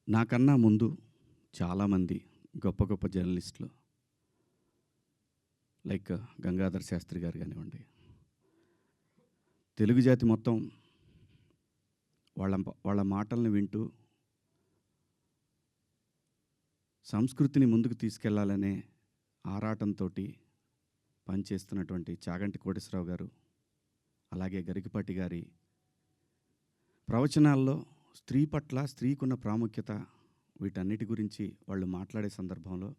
నాకన్నా ముందు చాలామంది గొప్ప గొప్ప జర్నలిస్టులు లైక్ గంగాధర్ శాస్త్రి గారు కానివ్వండి, తెలుగు జాతి మొత్తం వాళ్ళ వాళ్ళ మాటలను వింటూ సంస్కృతిని ముందుకు తీసుకెళ్లాలనే ఆరాటంతో పనిచేస్తున్నటువంటి చాగంటి కోటేశ్వరరావు గారు, అలాగే గరికపాటి గారి ప్రవచనాల్లో స్త్రీ పట్ల స్త్రీకున్న ప్రాముఖ్యత వీటన్నిటి గురించి వాళ్ళు మాట్లాడే సందర్భంలో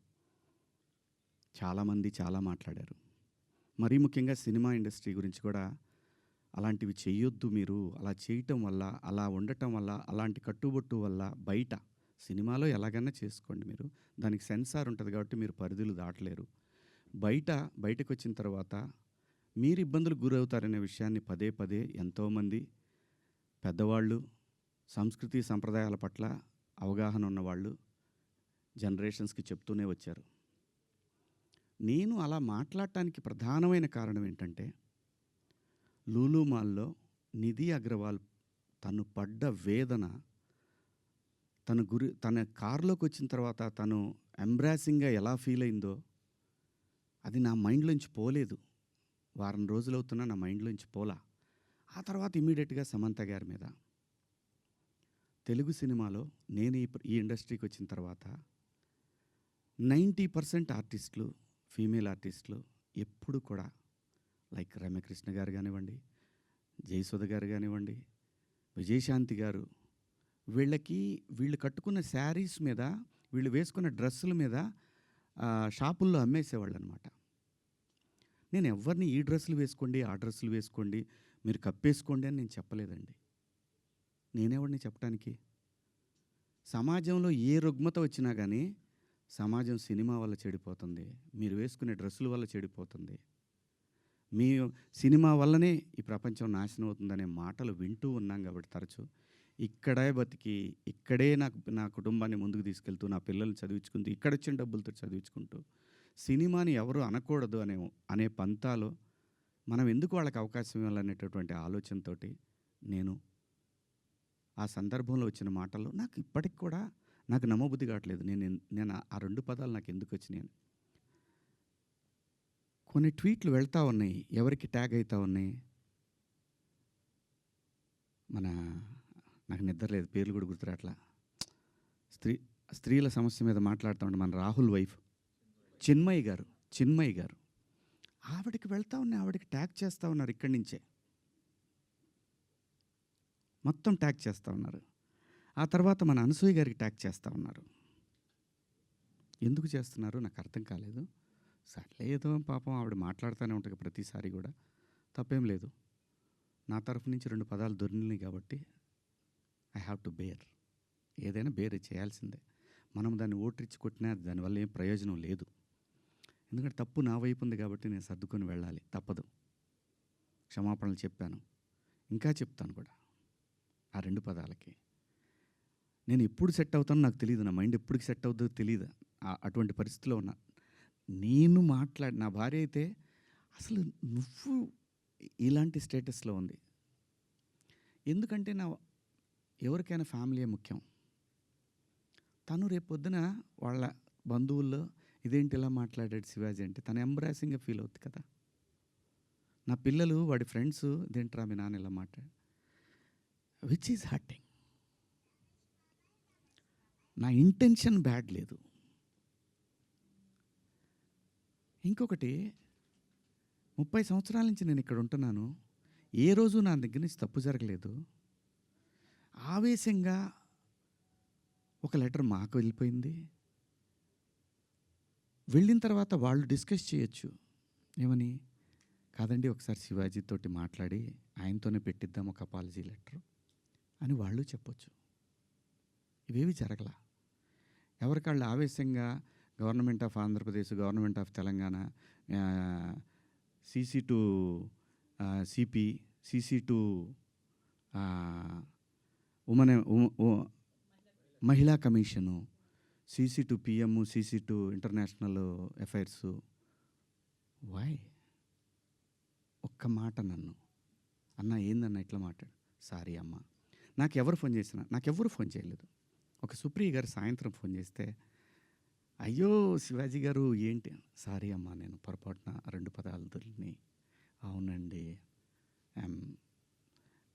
చాలామంది చాలా మాట్లాడారు. మరీ ముఖ్యంగా సినిమా ఇండస్ట్రీ గురించి కూడా అలాంటివి చేయొద్దు, మీరు అలా చేయటం వల్ల, అలా ఉండటం వల్ల, అలాంటి కట్టుబొట్టు వల్ల బయట సినిమాలో ఎలాగైనా చేసుకోండి, మీరు దానికి సెన్సార్ ఉంటుంది కాబట్టి మీరు పరిధులు దాటలేరు, బయటకు వచ్చిన తర్వాత మీరు ఇబ్బందులకు గురవుతారనే విషయాన్ని పదే పదే ఎంతోమంది పెద్దవాళ్ళు, సంస్కృతి సంప్రదాయాల పట్ల అవగాహన ఉన్నవాళ్ళు జనరేషన్స్కి చెప్తూనే వచ్చారు. నేను అలా మాట్లాడటానికి ప్రధానమైన కారణం ఏంటంటే, లూలు మాల్లో నిధి అగర్వాల్ తను పడ్డ వేదన, తన కారులోకి వచ్చిన తర్వాత తను ఎంబ్రాసింగ్గా ఎలా ఫీల్ అయిందో అది నా మైండ్లోంచి పోలేదు. వారం రోజులవుతున్నా నా మైండ్లోంచి పోలా. ఆ తర్వాత ఇమీడియట్గా సమంత గారి మీద, తెలుగు సినిమాలో నేను ఈ ఇండస్ట్రీకి వచ్చిన తర్వాత 90% ఆర్టిస్టులు, ఫీమేల్ ఆర్టిస్టులు ఎప్పుడు కూడా లైక్ రమ్యకృష్ణ గారు కానివ్వండి, జయసుధ గారు కానివ్వండి, విజయశాంతి గారు, వీళ్ళు కట్టుకున్న శారీస్ మీద, వీళ్ళు వేసుకున్న డ్రెస్సుల మీద షాపుల్లో అమ్మేసేవాళ్ళు అనమాట. నేను ఎవరిని ఈ డ్రెస్సులు వేసుకోండి, ఆ డ్రెస్సులు వేసుకోండి, మీరు కప్పేసుకోండి అని నేను చెప్పలేదండి. నేనెవరిని చెప్పడానికి? సమాజంలో ఏ రుగ్మత వచ్చినా కానీ సమాజం సినిమా వల్ల చెడిపోతుంది, మీరు వేసుకునే డ్రెస్సుల వల్ల చెడిపోతుంది, మీ సినిమా వల్లనే ఈ ప్రపంచం నాశనం అవుతుందనే మాటలు వింటూ ఉన్నాం. కాబట్టి తరచూ ఇక్కడే బతికి, ఇక్కడే నా కుటుంబాన్ని ముందుకు తీసుకెళ్తూ, నా పిల్లల్ని చదివించుకుంటూ, ఇక్కడొచ్చిన డబ్బులతో చదివించుకుంటూ, సినిమాని ఎవరు అనకూడదు అనే పంతాలో మనం ఎందుకు వాళ్ళకి అవకాశం ఇవ్వాలనేటటువంటి ఆలోచనతో నేను ఆ సందర్భంలో వచ్చిన మాటల్లో నాకు ఇప్పటికి కూడా నాకు నమ్మబుద్ధి కావట్లేదు. నేను ఆ 2 పదాలు నాకు ఎందుకు వచ్చినాయని. కొన్ని ట్వీట్లు వెళ్తూ ఉన్నాయి, ఎవరికి ట్యాగ్ అవుతూ ఉన్నాయి. నాకు నిద్ర లేదు, పేర్లు కూడా గుర్తురాట్లా. స్త్రీల సమస్య మీద మాట్లాడుతూ ఉంటే మన రాహుల్ వైఫ్ చిన్మయి గారు ఆవిడకి వెళ్తూ ఉన్నాయి, ఆవిడకి ట్యాగ్ చేస్తూ ఉన్నారు. ఇక్కడి నుంచే మొత్తం ట్యాగ్ చేస్తూ ఉన్నారు. ఆ తర్వాత మన అనసూయ గారికి ట్యాగ్ చేస్తూ ఉన్నారు. ఎందుకు చేస్తున్నారు నాకు అర్థం కాలేదు. సర్లే, ఏదో పాపం ఆవిడ మాట్లాడుతూనే ఉంటుంది ప్రతిసారి కూడా, తప్పేం లేదు. నా తరఫు నుంచి 2 పదాలు దొరికినాయి కాబట్టి ఐ హ్యావ్ టు బేర్. ఏదైనా బేర్ చేయాల్సిందే. మనం దాన్ని ఓట్రిచ్చి కొట్టినా దానివల్ల ఏం ప్రయోజనం లేదు. ఎందుకంటే తప్పు నా వైపు ఉంది కాబట్టి నేను సర్దుకొని వెళ్ళాలి, తప్పదు. క్షమాపణలు చెప్పాను, ఇంకా చెప్తాను కూడా. ఆ 2 పదాలకి నేను ఎప్పుడు సెట్ అవుతానో నాకు తెలియదు, నా మైండ్ ఎప్పుడు సెట్ అవుతుందో తెలియదు. అటువంటి పరిస్థితిలో ఉన్నా. నేను నా భార్య అయితే అసలు నువ్వు ఇలాంటి స్టేటస్లో ఉంది. ఎందుకంటే ఎవరికైనా ఫ్యామిలీయే ముఖ్యం. తను రేపొద్దున వాళ్ళ బంధువుల్లో ఇదేంటి ఇలా మాట్లాడాడు శివాజీ అంటే తను ఎంబ్రాసింగ్గా ఫీల్ అవుతుంది కదా. నా పిల్లలు, వాడి ఫ్రెండ్స్, ఇదేంట్రా మీ నాన్న ఇలా మాట్లాడు, విచ్ ఈజ్ హర్టింగ్. నా ఇంటెన్షన్ బ్యాడ్ లేదు. ఇంకొకటి, 30 సంవత్సరాల నుంచి నేను ఇక్కడ ఉంటున్నాను, ఏ రోజు నా దగ్గర నుంచి తప్పు జరగలేదు. ఆవేశంగా ఒక లెటర్ మాకు వెళ్ళిపోయింది. వెళ్ళిన తర్వాత వాళ్ళు డిస్కస్ చేయొచ్చు, ఏమని, కాదండి ఒకసారి శివాజీతోటి మాట్లాడి ఆయనతోనే పెట్టిద్దాం ఒక అపాలజీ లెటర్ అని వాళ్ళు చెప్పొచ్చు. ఇవేవి జరగల. ఎవరికాళ్ళు ఆవేశంగా government of Andhra Pradesh, government of Telangana, CC to CP, CC to మహిళా commission, CC to PM, CC to international affairs. Why? ఒక్క మాట నన్ను అన్న ఏందన్న ఇట్లా మాట్లాడు, సారీ అమ్మ, నాకెవరు ఫోన్ చేయలేదు. ఒక సుప్రియ గారు సాయంత్రం ఫోన్ చేస్తే, "అయ్యో! శివాజీ గారు ఏంటి?" "సారీ అమ్మా, నేను పొరపాటున 2 పదాలు దొర్లినాయి." "అవునండి. ఐయామ్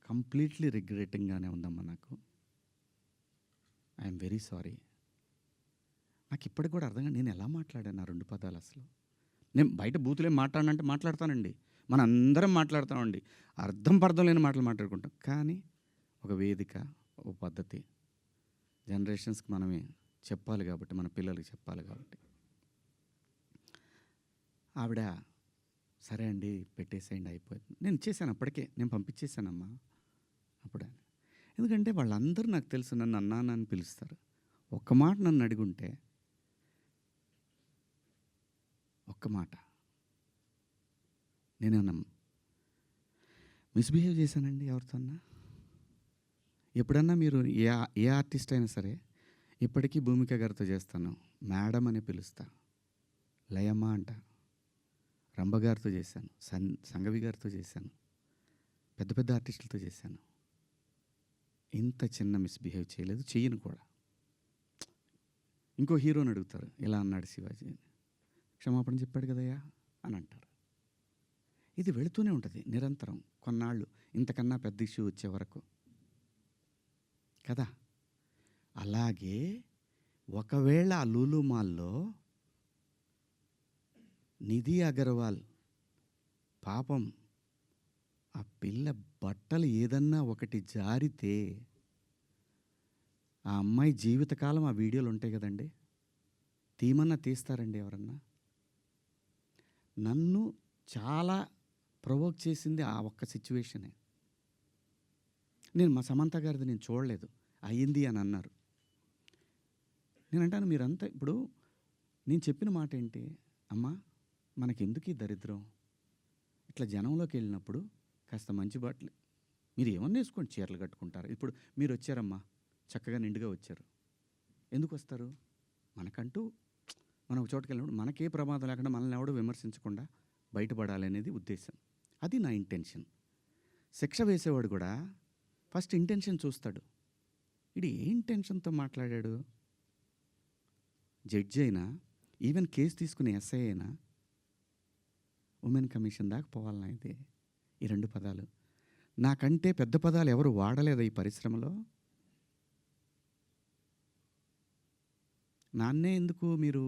కంప్లీట్‌లీ రిగ్రెటింగ్‌గానే ఉందమ్మా నాకు. I'm very sorry." నాకిప్పటికి కూడా అర్థం కాదు నేను ఎలా మాట్లాడాను ఆ 2 పదాలు అసలు. నేను బయట బూతులేం మాట్లాడనంటే మాట్లాడతానండి. మనందరం మాట్లాడతామండి. అర్థం పర్థం లేని మాటలు మాట్లాడుకుంటాం. కానీ ఒక వేదిక, ఒక పద్ధతి, జనరేషన్స్‌కి మనమే చెప్పాలి కాబట్టి, మన పిల్లలకి చెప్పాలి కాబట్టి. ఆవిడ సరే అండి పెట్టేసేయండి అయిపోయింది. నేను ఇచ్చేసాను అప్పటికే. నేను పంపించేసానమ్మా అప్పుడే. ఎందుకంటే వాళ్ళందరూ నాకు తెలుసు నన్ను అన్నా అని పిలుస్తారు. ఒక్క మాట నన్ను అడిగుంటే, ఒక్క మాట నేనేమన్నా మిస్‌బిహేవ్ చేశానండి ఎవరితోన్నా? ఎప్పుడన్నా మీరు ఏ ఆర్టిస్ట్ అయినా సరే ఇప్పటికీ భూమిక గారితో చేస్తాను. మేడం అని పిలుస్తా. లయమ్మ అంట. రంభ గారితో చేశాను. సంఘవి గారితో చేశాను. పెద్ద పెద్ద ఆర్టిస్టులతో చేశాను. ఇంత చిన్న మిస్‌బిహేవ్ చేయలేదు. చెయ్యను కూడా. ఇంకో హీరోని అడుగుతారు. ఇలా అన్నాడు శివాజీ అని. క్షమాపణ చెప్పాడు కదయ్యా అని అంటారు. ఇది వెళుతూనే ఉంటుంది నిరంతరం కొన్నాళ్ళు ఇంతకన్నా పెద్ద ఇష్యూ వచ్చే వరకు కదా. అలాగే ఒకవేళ ఆ లూలు మాల్లో నిధి అగర్వాల్ పాపం ఆ పిల్ల బట్టలు ఏదన్నా ఒకటి జారితే ఆ అమ్మాయి జీవితకాలం ఆ వీడియోలు ఉంటాయి కదండి. తీమన్నా తీస్తారండి ఎవరన్నా? నన్ను చాలా ప్రొవోక్ చేసింది ఆ ఒక్క సిచ్యువేషనే. నేను మా సమంత గారిది నేను చూడలేదు. అయ్యింది అని అన్నారు. నేనంటాను మీరంతా ఇప్పుడు నేను చెప్పిన మాట ఏంటి? అమ్మా మనకెందుకు ఈ దరిద్రం? ఇట్లా జనంలోకి వెళ్ళినప్పుడు కాస్త మంచి బట్టలు మీరు ఏమన్నా వేసుకోండి, చీరలు కట్టుకుంటారు. ఇప్పుడు మీరు వచ్చారమ్మా, చక్కగా నిండుగా వచ్చారు. ఎందుకు వస్తారు? మనకంటూ మనం ఒక చోటుకి వెళ్ళినప్పుడు మనకే ప్రమాదం లేకుండా మనల్ని ఎవడో విమర్శించకుండా బయటపడాలి అనేది ఉద్దేశం. అది నా ఇంటెన్షన్. శిక్ష వేసేవాడు కూడా ఫస్ట్ ఇంటెన్షన్ చూస్తాడు. ఇది ఏ ఇంటెన్షన్తో మాట్లాడాడు? జడ్జి అయినా, ఈవెన్ కేసు తీసుకునే ఎస్ఐ అయినా ఉమెన్ కమిషన్ దాకా పోవాలన్నా ఇది ఈ 2 పదాలు. నాకంటే పెద్ద పదాలు ఎవరు వాడలేదా ఈ పరిశ్రమలో? నాన్నే ఎందుకు మీరు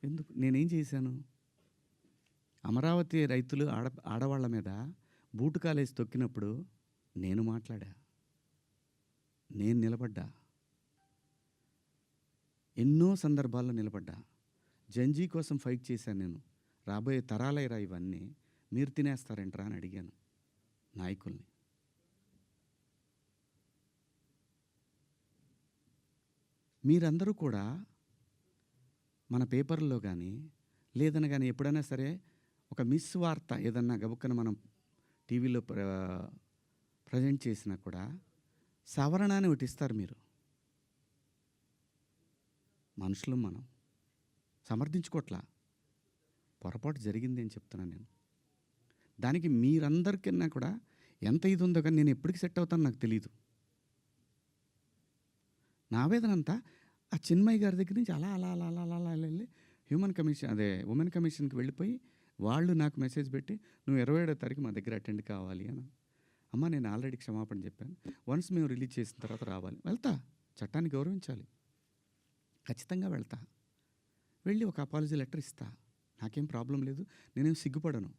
ఎందుకు నేనేం చేశాను? అమరావతి రైతులు ఆడవాళ్ళ మీద బూటు కాలేసి తొక్కినప్పుడు నేను మాట్లాడా, నేను నిలబడ్డా, ఎన్నో సందర్భాల్లో నిలబడ్డా. జంజీ కోసం ఫైట్ చేశాను నేను. రాబోయే తరాలైరా ఇవన్నీ, మీరు తినేస్తారేంట్రా అని అడిగాను నాయకుల్ని. మీరందరూ కూడా మన పేపర్లో కానీ లేదని కానీ ఎప్పుడైనా సరే ఒక మిస్ వార్త ఏదన్నా గబుక్కన మనం టీవీలో ప్రజెంట్ చేసినా కూడా సవరణ అని ఒకటి ఇస్తారు మీరు. మనుషులు మనం సమర్థించుకోవట్లా, పొరపాటు జరిగింది అని చెప్తున్నాను నేను. దానికి మీరందరికన్నా కూడా ఎంత ఇది ఉందో కానీ నేను ఎప్పటికి సెట్ అవుతానో నాకు తెలీదు. నా ఆవేదన అంతా ఆ చిన్మయ్య గారి దగ్గర నుంచి అలా అలా అలా అలా అలా అలా వెళ్ళి ఉమెన్ కమిషన్కి వెళ్ళిపోయి వాళ్ళు నాకు మెసేజ్ పెట్టి నువ్వు 27వ తారీఖు మా దగ్గర అటెండ్ కావాలి అని. అమ్మ నేను ఆల్రెడీ క్షమాపణ చెప్పాను, వన్స్ మేము రిలీజ్ చేసిన తర్వాత రావాలి. వెళ్తా, చట్టాన్ని గౌరవించాలి, ఖచ్చితంగా వెళ్తా. వెళ్ళి ఒక అపాలజీ లెటర్ ఇస్తా, నాకేం ప్రాబ్లం లేదు, నేనేం సిగ్గుపడను.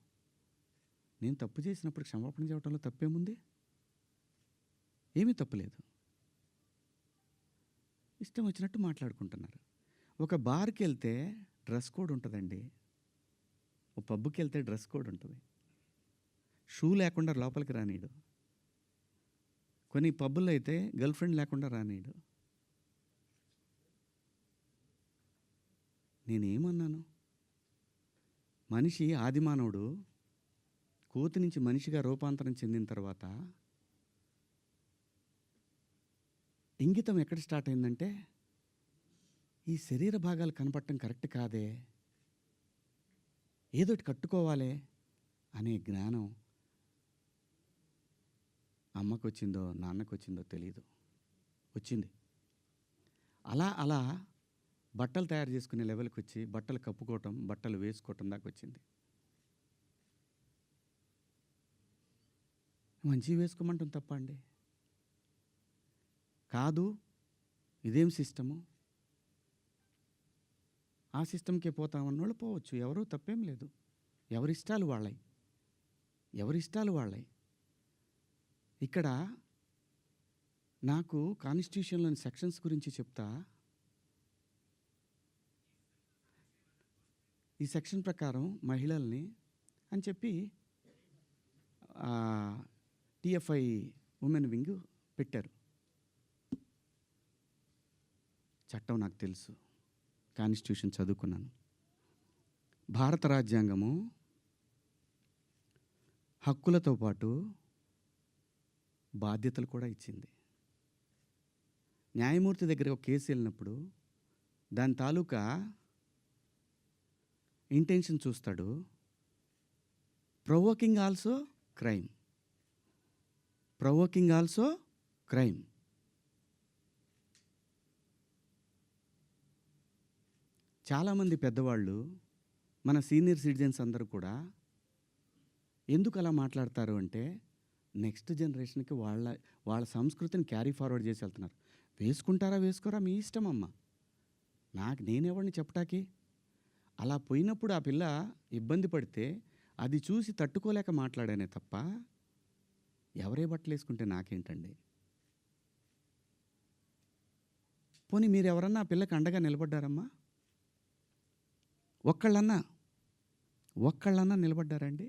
నేను తప్పు చేసినప్పుడు క్షమాపణ చెప్పడంలో తప్పేముంది? ఏమీ తప్పులేదు. ఇష్టం వచ్చినట్టు మాట్లాడుకుంటున్నారు. ఒక బార్కి వెళ్తే డ్రెస్ కోడ్ ఉంటుందండి, ఒక పబ్కి వెళ్తే డ్రెస్ కోడ్ ఉంటుంది. షూ లేకుండా లోపలికి రానీయడు. కొన్ని పబ్బుల్లో అయితే గర్ల్ ఫ్రెండ్ లేకుండా రానీయడు. నేనేమన్నాను? మనిషి ఆదిమానవుడు కోతి నుంచి మనిషిగా రూపాంతరం చెందిన తర్వాత ఇంగితం ఎక్కడ స్టార్ట్ అయిందంటే ఈ శరీర భాగాలు కనపడటం కరెక్ట్ కాదే, ఏదోటి కట్టుకోవాలి అనే జ్ఞానం అమ్మకొచ్చిందో నాన్నకొచ్చిందో తెలీదు, వచ్చింది. అలా అలా బట్టలు తయారు చేసుకునే లెవెల్కి వచ్చి బట్టలు కప్పుకోవటం, బట్టలు వేసుకోవటం దాకా వచ్చింది. మంచివి వేసుకోమంటాం తప్ప అండి? కాదు, ఇదేం సిస్టము, ఆ సిస్టమ్కే పోతామన్నోళ్ళు పోవచ్చు, ఎవరూ తప్పేం లేదు. ఎవరిష్టాలు వాళ్ళయి, ఎవరిష్టాలు వాళ్ళయి. ఇక్కడ నాకు కాన్స్టిట్యూషన్లోని సెక్షన్స్ గురించి చెప్తా. ఈ సెక్షన్ ప్రకారం మహిళల్ని అని చెప్పి టిఎఫ్ఐ ఉమెన్ వింగ్ పెట్టారు. చట్టం నాకు తెలుసు, కాన్స్టిట్యూషన్ చదువుకున్నాను. భారత రాజ్యాంగము హక్కులతో పాటు బాధ్యతలు కూడా ఇచ్చింది. న్యాయమూర్తి దగ్గర ఒక కేసు వెళ్ళినప్పుడు దాని తాలూకా ఇంటెన్షన్ చూస్తాడు. Provoking also crime, provoking also crime. చాలామంది పెద్దవాళ్ళు, మన సీనియర్ సిటిజన్స్ అందరూ కూడా ఎందుకు అలా మాట్లాడతారు అంటే, నెక్స్ట్ జనరేషన్కి వాళ్ళ సంస్కృతిని క్యారీ ఫార్వర్డ్ చేసి వెళ్తున్నారు. వేసుకుంటారా వేసుకోరా మీ ఇష్టం అమ్మ, నేనెవరిని చెప్పటానికి. అలా పోయినప్పుడు ఆ పిల్ల ఇబ్బంది పడితే అది చూసి తట్టుకోలేక మాట్లాడానే తప్ప, ఎవరే బట్టలు వేసుకుంటే నాకేంటండి. పోనీ మీరు ఎవరన్నా ఆ పిల్లకి అండగా నిలబడ్డారమ్మా? ఒక్కళ్ళన్నా నిలబడ్డారండి?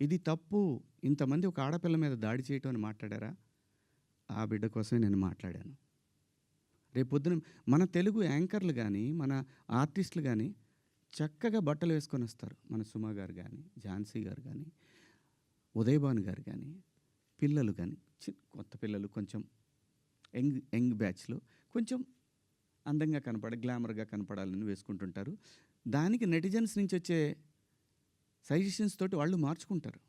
ఇది తప్పు, ఇంతమంది ఒక ఆడపిల్ల మీద దాడి చేయటం అని మాట్లాడారా? ఆ బిడ్డ కోసమే నేను మాట్లాడాను. రేపొద్దున మన తెలుగు యాంకర్లు కానీ, మన ఆర్టిస్టులు కానీ చక్కగా బట్టలు వేసుకొని వస్తారు. మన సుమ గారు కానీ, ఝాన్సీ గారు కానీ, ఉదయభాను గారు కానీ, పిల్లలు కానీ, కొత్త పిల్లలు కొంచెం యంగ్ బ్యాచ్లో కొంచెం అందంగా గ్లామర్గా కనపడాలని వేసుకుంటుంటారు. దానికి నెటిజన్స్ నుంచి వచ్చే సజెషన్స్ తోటి వాళ్ళు మార్చుకుంటారు.